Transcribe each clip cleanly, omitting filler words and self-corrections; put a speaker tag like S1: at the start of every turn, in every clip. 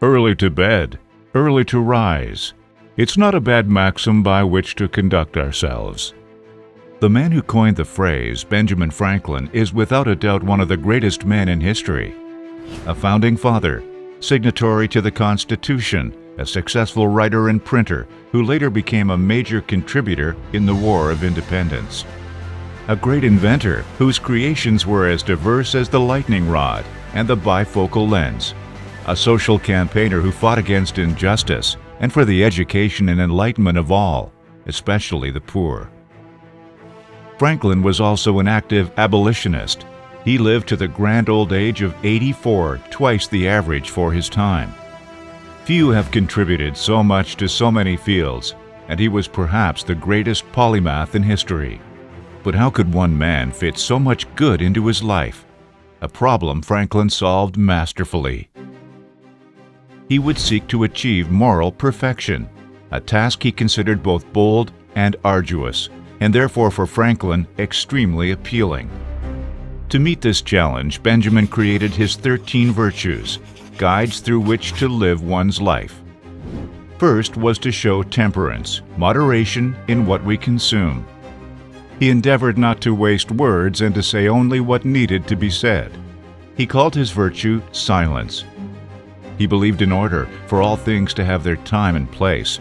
S1: Early to bed, early to rise. It's not a bad maxim by which to conduct ourselves. The man who coined the phrase, Benjamin Franklin, is without a doubt one of the greatest men in history. A founding father, signatory to the Constitution, a successful writer and printer who later became a major contributor in the War of Independence. A great inventor whose creations were as diverse as the lightning rod and the bifocal lens. A social campaigner who fought against injustice and for the education and enlightenment of all, especially the poor. Franklin was also an active abolitionist. He lived to the grand old age of 84, twice the average for his time. Few have contributed so much to so many fields, and he was perhaps the greatest polymath in history. But how could one man fit so much good into his life? A problem Franklin solved masterfully. He would seek to achieve moral perfection, a task he considered both bold and arduous, and therefore for Franklin extremely appealing. To meet this challenge, Benjamin created his 13 virtues, guides through which to live one's life. First was to show temperance, moderation in what we consume. He endeavored not to waste words and to say only what needed to be said. He called his virtue silence. He believed in order, for all things to have their time and place,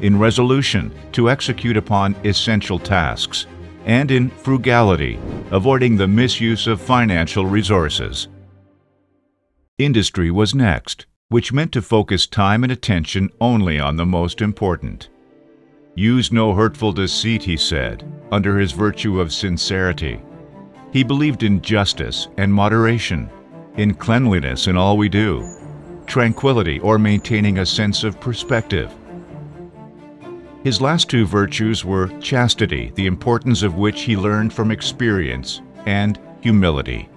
S1: in resolution, to execute upon essential tasks, and in frugality, avoiding the misuse of financial resources. Industry was next, which meant to focus time and attention only on the most important. Use no hurtful deceit, he said, under his virtue of sincerity. He believed in justice and moderation, in cleanliness in all we do, tranquility or maintaining a sense of perspective. His last two virtues were chastity, the importance of which he learned from experience, and humility.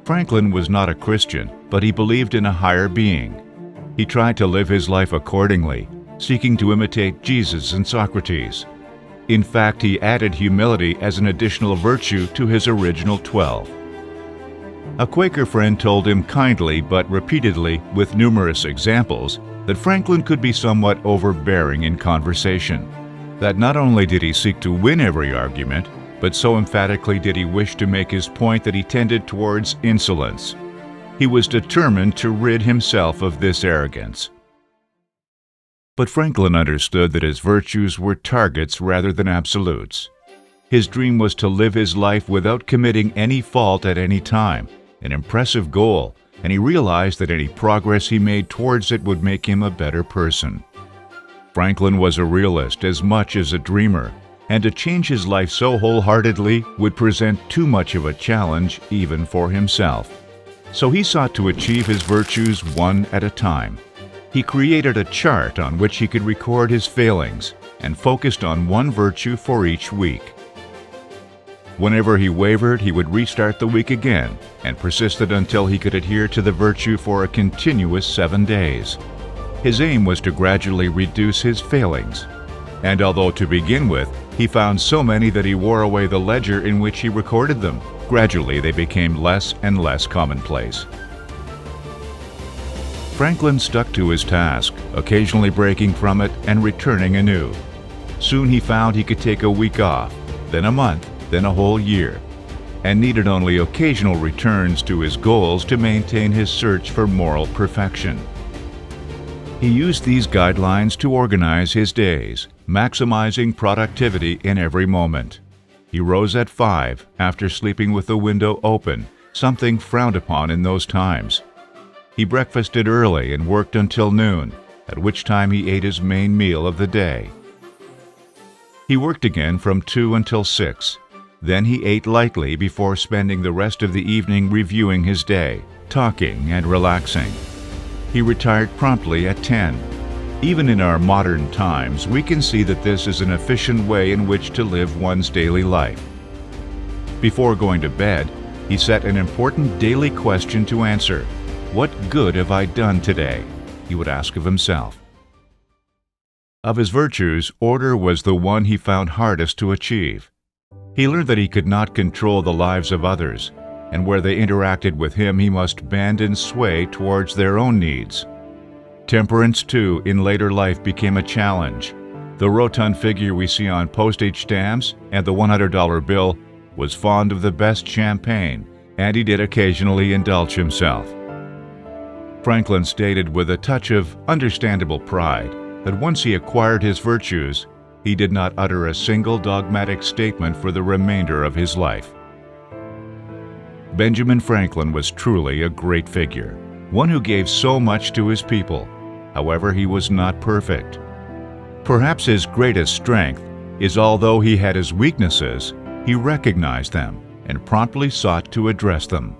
S1: Franklin was not a Christian, but he believed in a higher being. He tried to live his life accordingly, seeking to imitate Jesus and Socrates. In fact, he added humility as an additional virtue to his original 12. A Quaker friend told him kindly but repeatedly, with numerous examples, that Franklin could be somewhat overbearing in conversation, that not only did he seek to win every argument, but so emphatically did he wish to make his point that he tended towards insolence. He was determined to rid himself of this arrogance. But Franklin understood that his virtues were targets rather than absolutes. His dream was to live his life without committing any fault at any time, an impressive goal, and he realized that any progress he made towards it would make him a better person. Franklin was a realist as much as a dreamer, and to change his life so wholeheartedly would present too much of a challenge even for himself. So he sought to achieve his virtues one at a time. He created a chart on which he could record his failings and focused on one virtue for each week. Whenever he wavered, he would restart the week again and persisted until he could adhere to the virtue for a continuous 7 days. His aim was to gradually reduce his failings. And although to begin with, he found so many that he wore away the ledger in which he recorded them, gradually they became less and less commonplace. Franklin stuck to his task, occasionally breaking from it and returning anew. Soon he found he could take a week off, then a month, then a whole year, and needed only occasional returns to his goals to maintain his search for moral perfection. He used these guidelines to organize his days, maximizing productivity in every moment. He rose at 5 after sleeping with the window open, something frowned upon in those times. He breakfasted early and worked until noon, at which time he ate his main meal of the day. He worked again from 2 until 6. Then he ate lightly before spending the rest of the evening reviewing his day, talking and relaxing. He retired promptly at 10. Even in our modern times, we can see that this is an efficient way in which to live one's daily life. Before going to bed, he set an important daily question to answer. What good have I done today? He would ask of himself. Of his virtues, order was the one he found hardest to achieve. He learned that he could not control the lives of others, and where they interacted with him he must bend and sway towards their own needs. Temperance, too, in later life became a challenge. The rotund figure we see on postage stamps and the $100 bill was fond of the best champagne, and he did occasionally indulge himself. Franklin stated with a touch of understandable pride that once he acquired his virtues, he did not utter a single dogmatic statement for the remainder of his life. Benjamin Franklin was truly a great figure, one who gave so much to his people. However, he was not perfect. Perhaps his greatest strength is, although he had his weaknesses, he recognized them and promptly sought to address them.